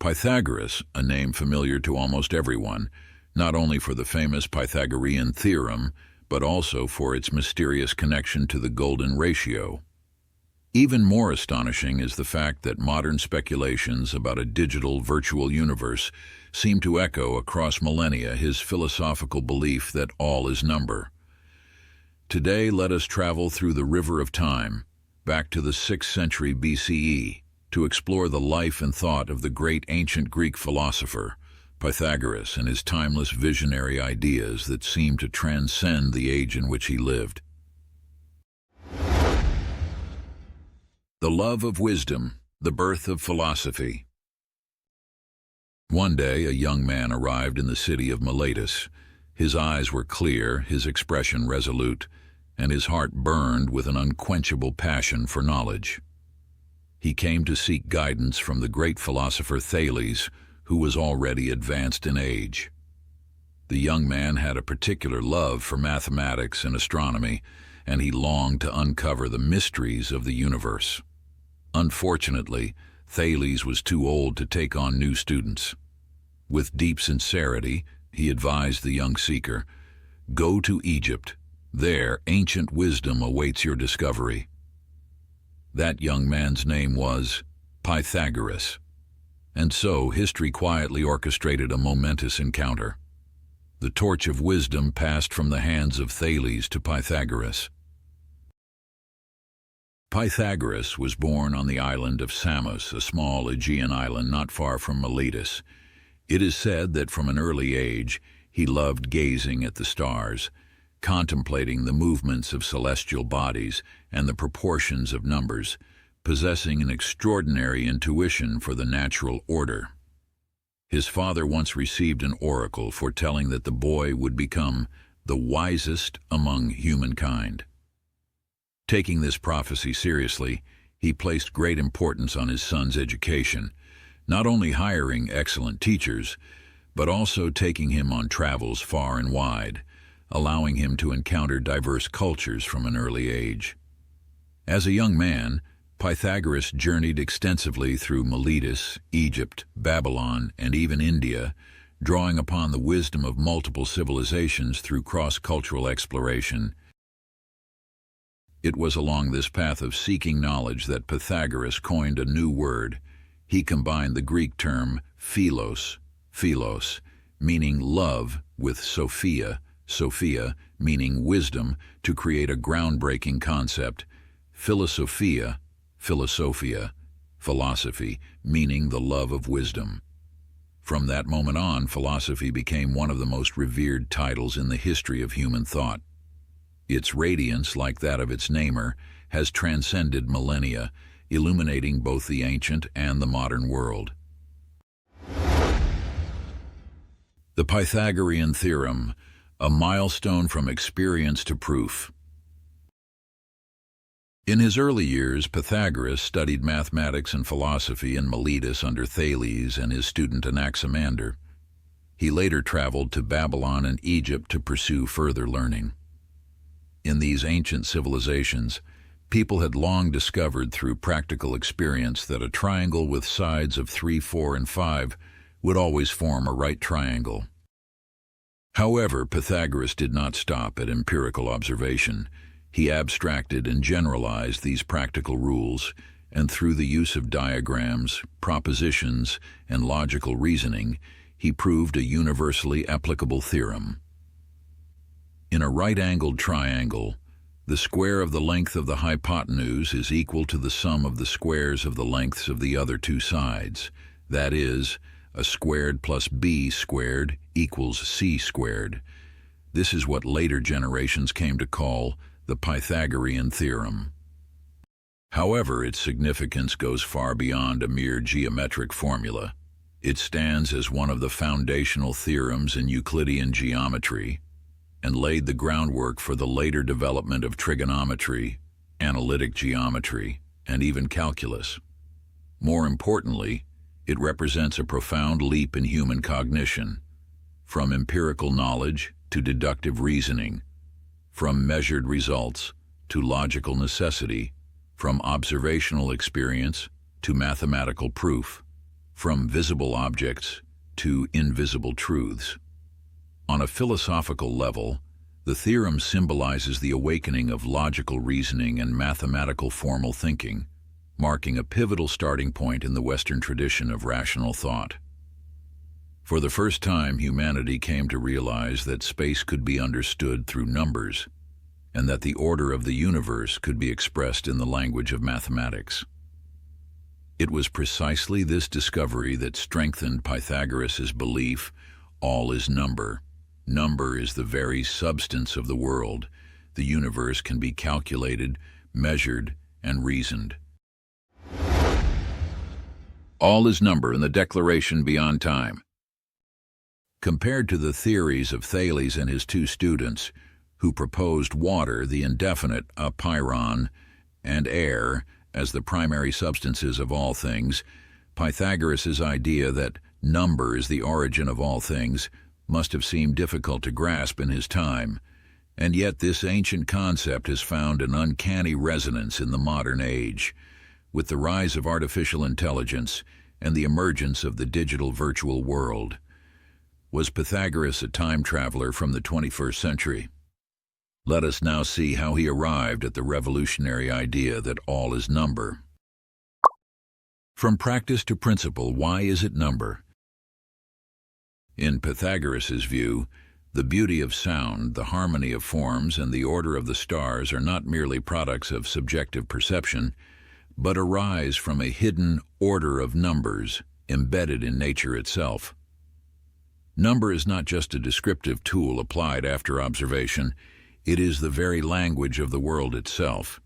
Pythagoras, a name familiar to almost everyone, not only for the famous Pythagorean Theorem, but also for its mysterious connection to the golden ratio. Even more astonishing is the fact that modern speculations about a digital virtual universe seem to echo across millennia his philosophical belief that all is number. Today, let us travel through the river of time, back to the 6th century BCE, to explore the life and thought of the great ancient Greek philosopher, Pythagoras, and his timeless visionary ideas that seem to transcend the age in which he lived. The love of wisdom, the birth of philosophy. One day, a young man arrived in the city of Miletus. His eyes were clear, his expression resolute, and his heart burned with an unquenchable passion for knowledge. He came to seek guidance from the great philosopher Thales, who was already advanced in age. The young man had a particular love for mathematics and astronomy, and he longed to uncover the mysteries of the universe. Unfortunately, Thales was too old to take on new students. With deep sincerity, he advised the young seeker, "Go to Egypt. There, ancient wisdom awaits your discovery." That young man's name was Pythagoras. And so, history quietly orchestrated a momentous encounter. The torch of wisdom passed from the hands of Thales to Pythagoras. Pythagoras was born on the island of Samos, a small Aegean island not far from Miletus. It is said that from an early age he loved gazing at the stars, contemplating the movements of celestial bodies and the proportions of numbers, possessing an extraordinary intuition for the natural order. His father once received an oracle foretelling that the boy would become the wisest among humankind. Taking this prophecy seriously, he placed great importance on his son's education, not only hiring excellent teachers, but also taking him on travels far and wide, allowing him to encounter diverse cultures from an early age. As a young man, Pythagoras journeyed extensively through Miletus, Egypt, Babylon, and even India, drawing upon the wisdom of multiple civilizations through cross-cultural exploration. It was along this path of seeking knowledge that Pythagoras coined a new word. He combined the Greek term philos, meaning love, with sophia, meaning wisdom, to create a groundbreaking concept, philosophia, philosophy, meaning the love of wisdom. From that moment on, philosophy became one of the most revered titles in the history of human thought. Its radiance, like that of its namer, has transcended millennia, illuminating both the ancient and the modern world. The Pythagorean Theorem, a milestone from experience to proof. In his early years, Pythagoras studied mathematics and philosophy in Miletus under Thales and his student Anaximander. He later traveled to Babylon and Egypt to pursue further learning. In these ancient civilizations, people had long discovered through practical experience that a triangle with sides of 3, 4, and 5 would always form a right triangle. However, Pythagoras did not stop at empirical observation. He abstracted and generalized these practical rules, and through the use of diagrams, propositions, and logical reasoning, he proved a universally applicable theorem. In a right-angled triangle, the square of the length of the hypotenuse is equal to the sum of the squares of the lengths of the other two sides. That is, a squared plus b squared equals c squared. This is what later generations came to call the Pythagorean Theorem. However, its significance goes far beyond a mere geometric formula. It stands as one of the foundational theorems in Euclidean geometry, and laid the groundwork for the later development of trigonometry, analytic geometry, and even calculus. More importantly, it represents a profound leap in human cognition, from empirical knowledge to deductive reasoning, from measured results to logical necessity, from observational experience to mathematical proof. from visible objects to invisible truths. On a philosophical level, the theorem symbolizes the awakening of logical reasoning and mathematical formal thinking, marking a pivotal starting point in the Western tradition of rational thought. For the first time, humanity came to realize that space could be understood through numbers, and that the order of the universe could be expressed in the language of mathematics. It was precisely this discovery that strengthened Pythagoras' belief, all is number. Number is the very substance of the world. The universe can be calculated, measured, and reasoned. All is number in the Declaration Beyond Time. Compared to the theories of Thales and his two students, who proposed water, the indefinite, apeiron, and air as the primary substances of all things, Pythagoras' idea that number is the origin of all things must have seemed difficult to grasp in his time, and yet this ancient concept has found an uncanny resonance in the modern age. With the rise of artificial intelligence and the emergence of the digital virtual world, was Pythagoras a time traveler from the 21st century? Let us now see how he arrived at the revolutionary idea that all is number. From practice to principle, why is it number? In Pythagoras' view, the beauty of sound, the harmony of forms, and the order of the stars are not merely products of subjective perception, but arise from a hidden order of numbers embedded in nature itself. Number is not just a descriptive tool applied after observation, it is the very language of the world itself.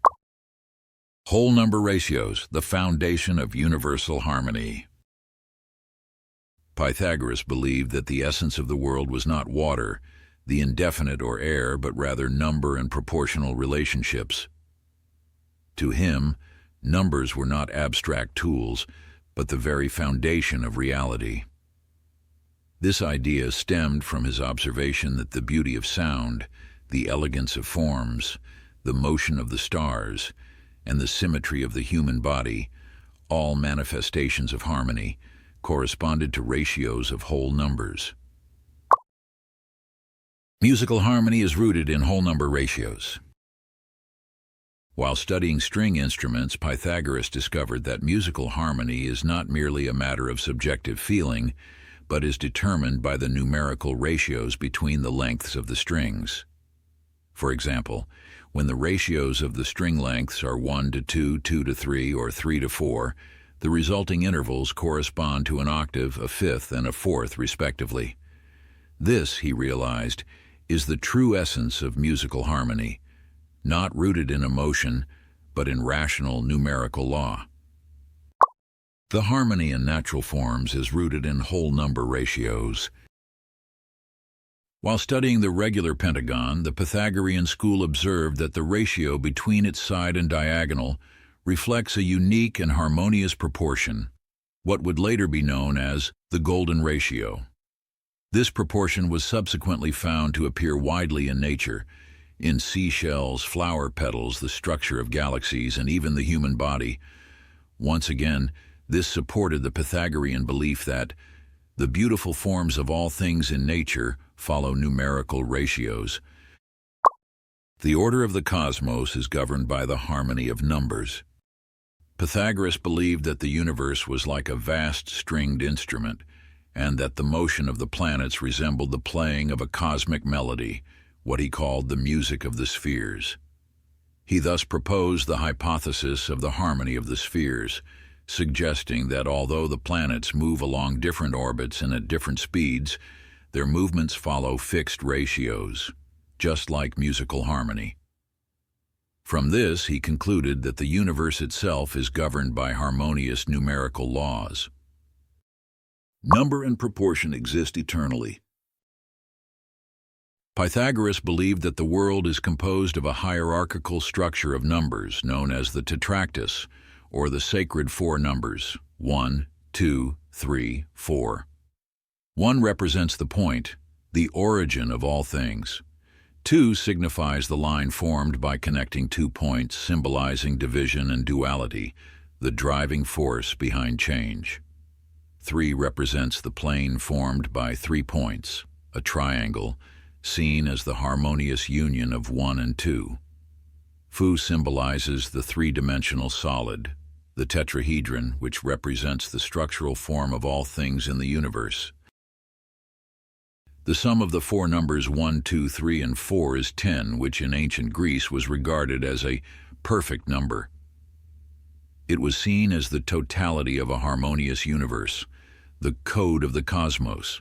Whole number ratios, the foundation of universal harmony. Pythagoras believed that the essence of the world was not water, the indefinite or air, but rather number and proportional relationships. To him, numbers were not abstract tools, but the very foundation of reality. This idea stemmed from his observation that the beauty of sound, the elegance of forms, the motion of the stars, and the symmetry of the human body, all manifestations of harmony, corresponded to ratios of whole numbers. Musical harmony is rooted in whole number ratios. While studying string instruments, Pythagoras discovered that musical harmony is not merely a matter of subjective feeling, but is determined by the numerical ratios between the lengths of the strings. For example, when the ratios of the string lengths are 1 to 2, 2 to 3, or 3 to 4, the resulting intervals correspond to an octave, a fifth, and a fourth, respectively. This, he realized, is the true essence of musical harmony, not rooted in emotion, but in rational numerical law. The harmony in natural forms is rooted in whole number ratios. While studying the regular pentagon, the Pythagorean school observed that the ratio between its side and diagonal reflects a unique and harmonious proportion, what would later be known as the golden ratio. This proportion was subsequently found to appear widely in nature, in seashells, flower petals, the structure of galaxies, and even the human body. Once again, this supported the Pythagorean belief that the beautiful forms of all things in nature follow numerical ratios. The order of the cosmos is governed by the harmony of numbers. Pythagoras believed that the universe was like a vast stringed instrument, and that the motion of the planets resembled the playing of a cosmic melody, what he called the music of the spheres. He thus proposed the hypothesis of the harmony of the spheres, suggesting that although the planets move along different orbits and at different speeds, their movements follow fixed ratios, just like musical harmony. From this, he concluded that the universe itself is governed by harmonious numerical laws. Number and proportion exist eternally. Pythagoras believed that the world is composed of a hierarchical structure of numbers known as the Tetraktys, or the sacred four numbers, 1, 2, 3, 4. 1 represents the point, the origin of all things. 2 signifies the line formed by connecting 2 points, symbolizing division and duality, the driving force behind change. 3 represents the plane formed by 3 points, a triangle, seen as the harmonious union of 1 and 2. Fu symbolizes the three-dimensional solid, the tetrahedron, which represents the structural form of all things in the universe. The sum of the 4 numbers 1, 2, 3, and 4 is 10, which in ancient Greece was regarded as a perfect number. It was seen as the totality of a harmonious universe, the code of the cosmos.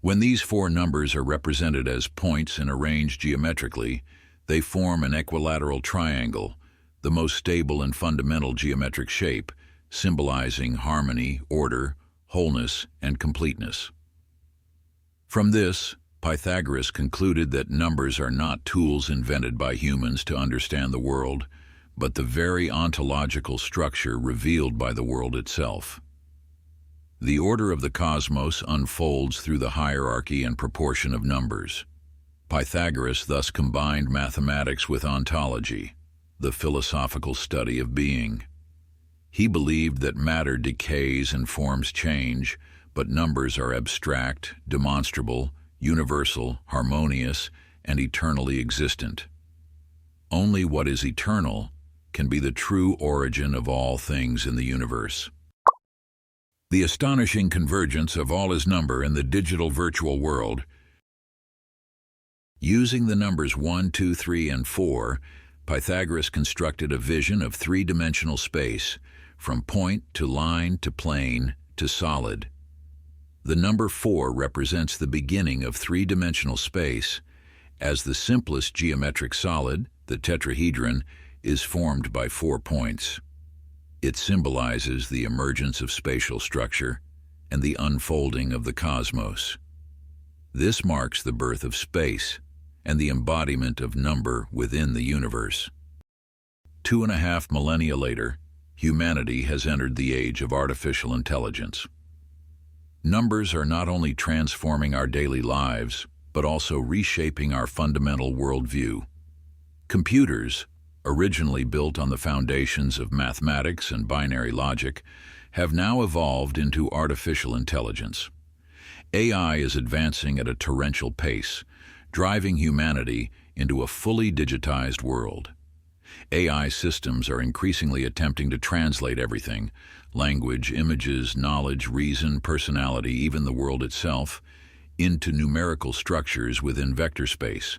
When these 4 numbers are represented as points and arranged geometrically, they form an equilateral triangle, the most stable and fundamental geometric shape, symbolizing harmony, order, wholeness, and completeness. From this, Pythagoras concluded that numbers are not tools invented by humans to understand the world, but the very ontological structure revealed by the world itself. The order of the cosmos unfolds through the hierarchy and proportion of numbers. Pythagoras thus combined mathematics with ontology, the philosophical study of being. He believed that matter decays and forms change, but numbers are abstract, demonstrable, universal, harmonious, and eternally existent. Only what is eternal can be the true origin of all things in the universe. The astonishing convergence of all is number in the digital virtual world. Using the numbers 1, 2, 3, and 4, Pythagoras constructed a vision of three-dimensional space, from point to line to plane to solid. The number 4 represents the beginning of three-dimensional space, as the simplest geometric solid, the tetrahedron, is formed by 4 points. It symbolizes the emergence of spatial structure and the unfolding of the cosmos. This marks the birth of space and the embodiment of number within the universe. 2.5 millennia later, humanity has entered the age of artificial intelligence. Numbers are not only transforming our daily lives, but also reshaping our fundamental worldview. Computers, originally built on the foundations of mathematics and binary logic, have now evolved into artificial intelligence. AI is advancing at a torrential pace, driving humanity into a fully digitized world. AI systems are increasingly attempting to translate everything: language, images, knowledge, reason, personality, even the world itself, into numerical structures within vector space.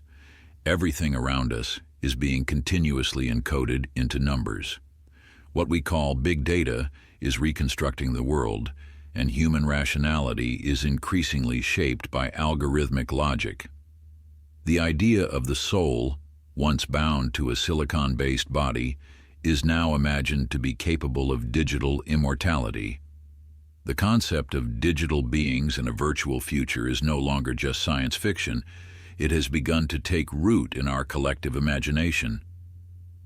Everything around us is being continuously encoded into numbers. What we call big data is reconstructing the world, and human rationality is increasingly shaped by algorithmic logic. The idea of the soul, once bound to a silicon-based body, is now imagined to be capable of digital immortality. The concept of digital beings in a virtual future is no longer just science fiction. It has begun to take root in our collective imagination.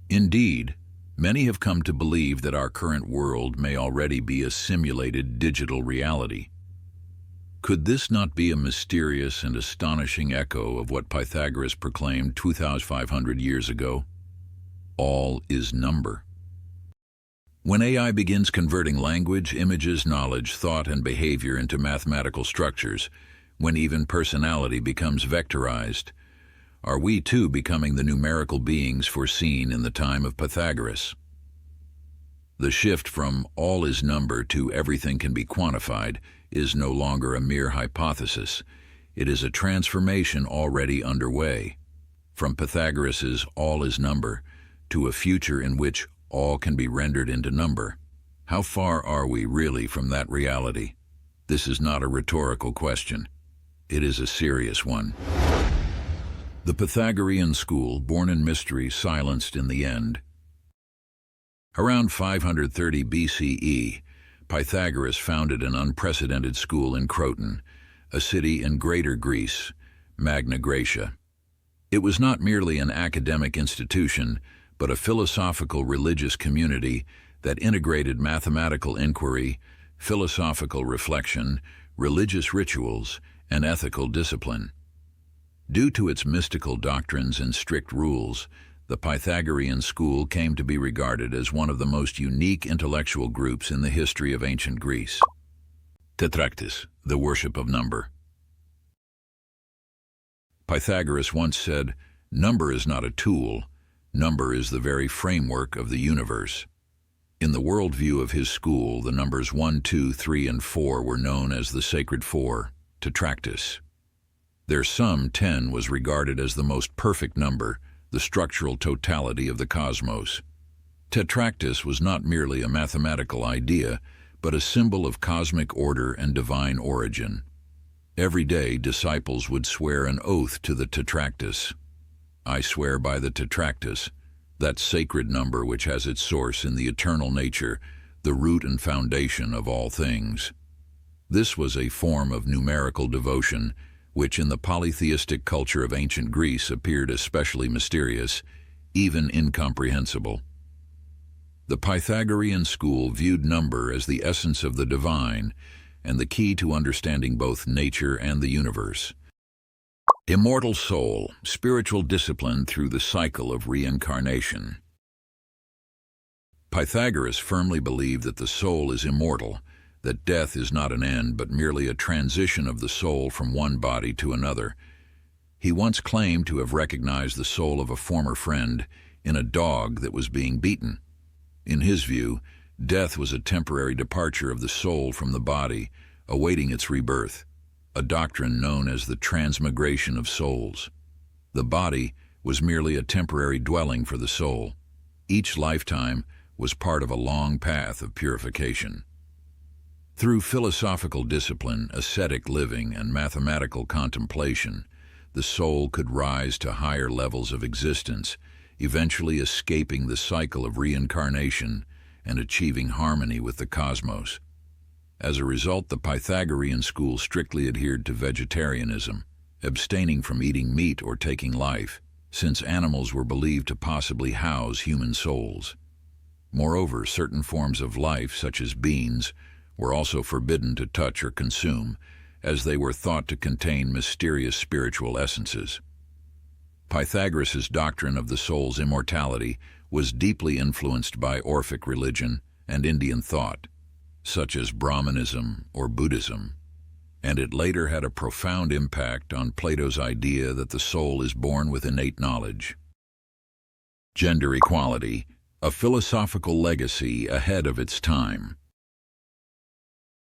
Indeed, many have come to believe that our current world may already be a simulated digital reality. Could this not be a mysterious and astonishing echo of what Pythagoras proclaimed 2,500 years ago? All is number. When AI begins converting language, images, knowledge, thought, and behavior into mathematical structures, when even personality becomes vectorized, are we too becoming the numerical beings foreseen in the time of Pythagoras? The shift from all is number to everything can be quantified is no longer a mere hypothesis. It is a transformation already underway. From Pythagoras's all is number to a future in which all can be rendered into number. How far are we really from that reality? This is not a rhetorical question. It is a serious one. The Pythagorean School, born in mystery, silenced in the end. Around 530 BCE, Pythagoras founded an unprecedented school in Croton, a city in Greater Greece, Magna Graecia. It was not merely an academic institution, but a philosophical religious community that integrated mathematical inquiry, philosophical reflection, religious rituals, and ethical discipline. Due to its mystical doctrines and strict rules, the Pythagorean School came to be regarded as one of the most unique intellectual groups in the history of ancient Greece. Tetraktys, the worship of number. Pythagoras once said, "Number is not a tool, number is the very framework of the universe." In the worldview of his school, the numbers 1, 2, 3, and 4 were known as the sacred four, Tetraktys. Their sum, 10, was regarded as the most perfect number, the structural totality of the cosmos. Tetraktys was not merely a mathematical idea, but a symbol of cosmic order and divine origin. Every day, disciples would swear an oath to the Tetraktys. "I swear by the Tetraktys," that sacred number which has its source in the eternal nature, the root and foundation of all things. This was a form of numerical devotion, which in the polytheistic culture of ancient Greece appeared especially mysterious, even incomprehensible. The Pythagorean school viewed number as the essence of the divine and the key to understanding both nature and the universe. Immortal Soul, spiritual discipline through the cycle of reincarnation. Pythagoras firmly believed that the soul is immortal, that death is not an end but merely a transition of the soul from one body to another. He once claimed to have recognized the soul of a former friend in a dog that was being beaten. In his view, death was a temporary departure of the soul from the body, awaiting its rebirth, a doctrine known as the transmigration of souls. The body was merely a temporary dwelling for the soul. Each lifetime was part of a long path of purification. Through philosophical discipline, ascetic living, and mathematical contemplation, the soul could rise to higher levels of existence, eventually escaping the cycle of reincarnation and achieving harmony with the cosmos. As a result, the Pythagorean school strictly adhered to vegetarianism, abstaining from eating meat or taking life, since animals were believed to possibly house human souls. Moreover, certain forms of life, such as beans, were also forbidden to touch or consume, as they were thought to contain mysterious spiritual essences. Pythagoras' doctrine of the soul's immortality was deeply influenced by Orphic religion and Indian thought, such as Brahmanism or Buddhism, and it later had a profound impact on Plato's idea that the soul is born with innate knowledge. Gender equality, a philosophical legacy ahead of its time.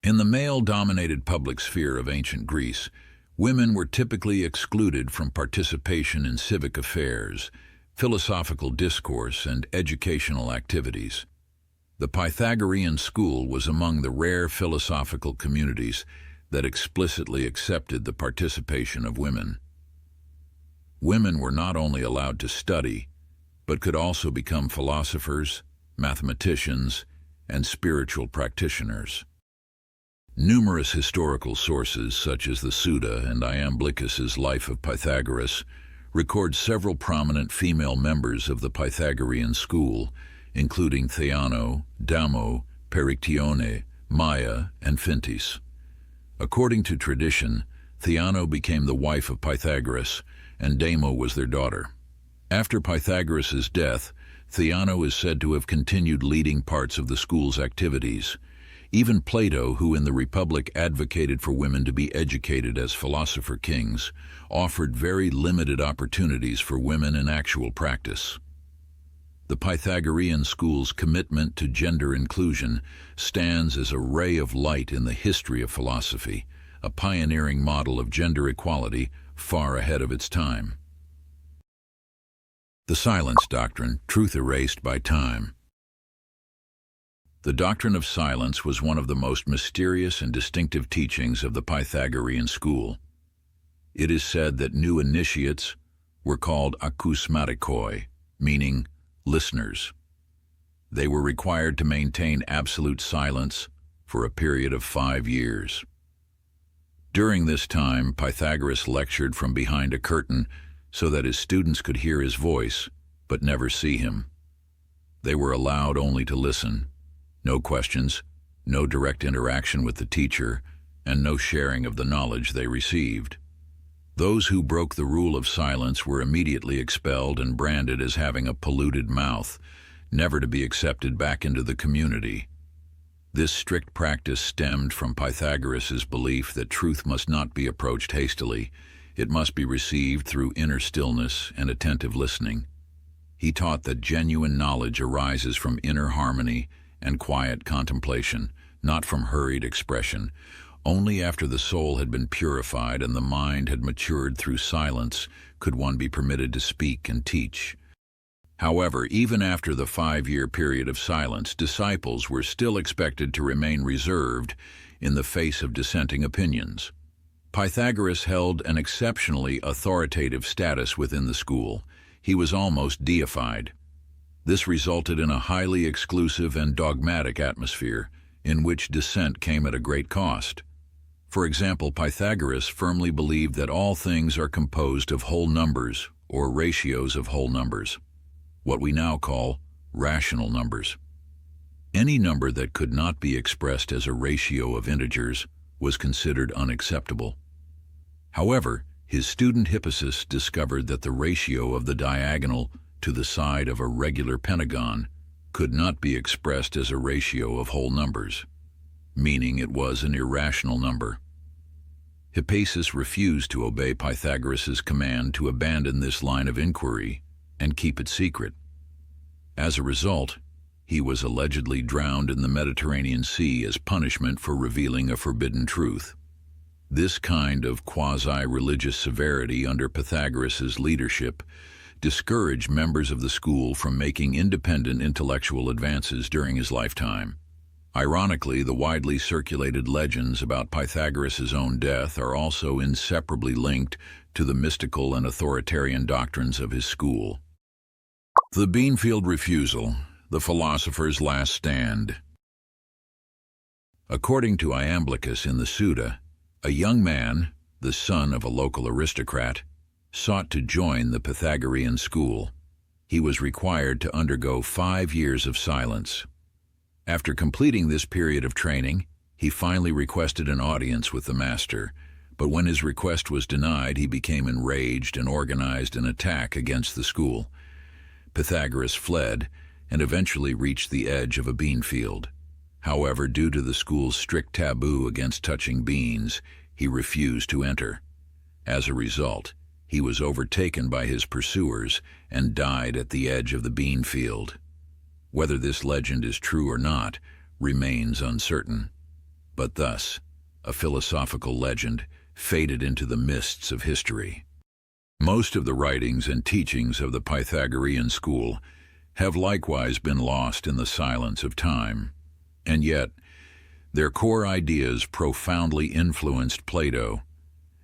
In the male-dominated public sphere of ancient Greece, women were typically excluded from participation in civic affairs, philosophical discourse, and educational activities. The Pythagorean school was among the rare philosophical communities that explicitly accepted the participation of women. Women were not only allowed to study, but could also become philosophers, mathematicians, and spiritual practitioners. Numerous historical sources, such as the Suda and Iamblichus's Life of Pythagoras, record several prominent female members of the Pythagorean school, including Theano, Damo, Perictione, Maia, and Phintis. According to tradition, Theano became the wife of Pythagoras, and Damo was their daughter. After Pythagoras' death, Theano is said to have continued leading parts of the school's activities. Even Plato, who in the Republic advocated for women to be educated as philosopher kings, offered very limited opportunities for women in actual practice. The Pythagorean school's commitment to gender inclusion stands as a ray of light in the history of philosophy, a pioneering model of gender equality far ahead of its time. The Silence Doctrine, truth erased by time. The doctrine of silence was one of the most mysterious and distinctive teachings of the Pythagorean school. It is said that new initiates were called akousmatikoi, meaning listeners. They were required to maintain absolute silence for a period of 5 years. During this time, Pythagoras lectured from behind a curtain so that his students could hear his voice, but never see him. They were allowed only to listen. No questions, no direct interaction with the teacher, and no sharing of the knowledge they received. Those who broke the rule of silence were immediately expelled and branded as having a polluted mouth, never to be accepted back into the community. This strict practice stemmed from Pythagoras' belief that truth must not be approached hastily. It must be received through inner stillness and attentive listening. He taught that genuine knowledge arises from inner harmony and quiet contemplation, not from hurried expression. Only after the soul had been purified and the mind had matured through silence could one be permitted to speak and teach. However, even after the 5-year period of silence, disciples were still expected to remain reserved in the face of dissenting opinions. Pythagoras held an exceptionally authoritative status within the school. He was almost deified. This resulted in a highly exclusive and dogmatic atmosphere, in which dissent came at a great cost. For example, Pythagoras firmly believed that all things are composed of whole numbers, or ratios of whole numbers, what we now call rational numbers. Any number that could not be expressed as a ratio of integers was considered unacceptable. However, his student Hippasus discovered that the ratio of the diagonal to the side of a regular pentagon could not be expressed as a ratio of whole numbers, meaning it was an irrational number. Hippasus refused to obey Pythagoras' command to abandon this line of inquiry and keep it secret. As a result, he was allegedly drowned in the Mediterranean Sea as punishment for revealing a forbidden truth. This kind of quasi-religious severity under Pythagoras' leadership discouraged members of the school from making independent intellectual advances during his lifetime. Ironically, the widely circulated legends about Pythagoras' own death are also inseparably linked to the mystical and authoritarian doctrines of his school. The Beanfield Refusal, the philosopher's last stand. According to Iamblichus in the Suda, a young man, the son of a local aristocrat, sought to join the Pythagorean school. He was required to undergo 5 years of silence. After completing this period of training, he finally requested an audience with the master, but when his request was denied, he became enraged and organized an attack against the school. Pythagoras fled and eventually reached the edge of a bean field. However, due to the school's strict taboo against touching beans, he refused to enter. As a result, he was overtaken by his pursuers and died at the edge of the bean field. Whether this legend is true or not remains uncertain. But thus, a philosophical legend faded into the mists of history. Most of the writings and teachings of the Pythagorean school have likewise been lost in the silence of time, and yet their core ideas profoundly influenced Plato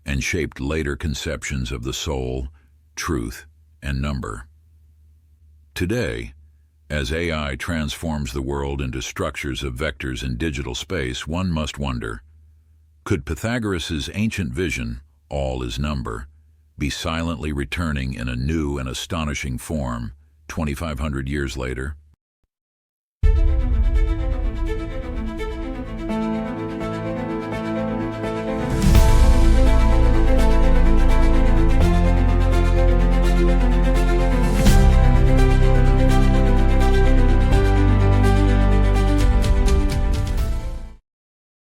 and shaped later conceptions of the soul, truth, and number. Today, as AI transforms the world into structures of vectors in digital space, one must wonder, could Pythagoras' ancient vision, all is number, be silently returning in a new and astonishing form 2,500 years later?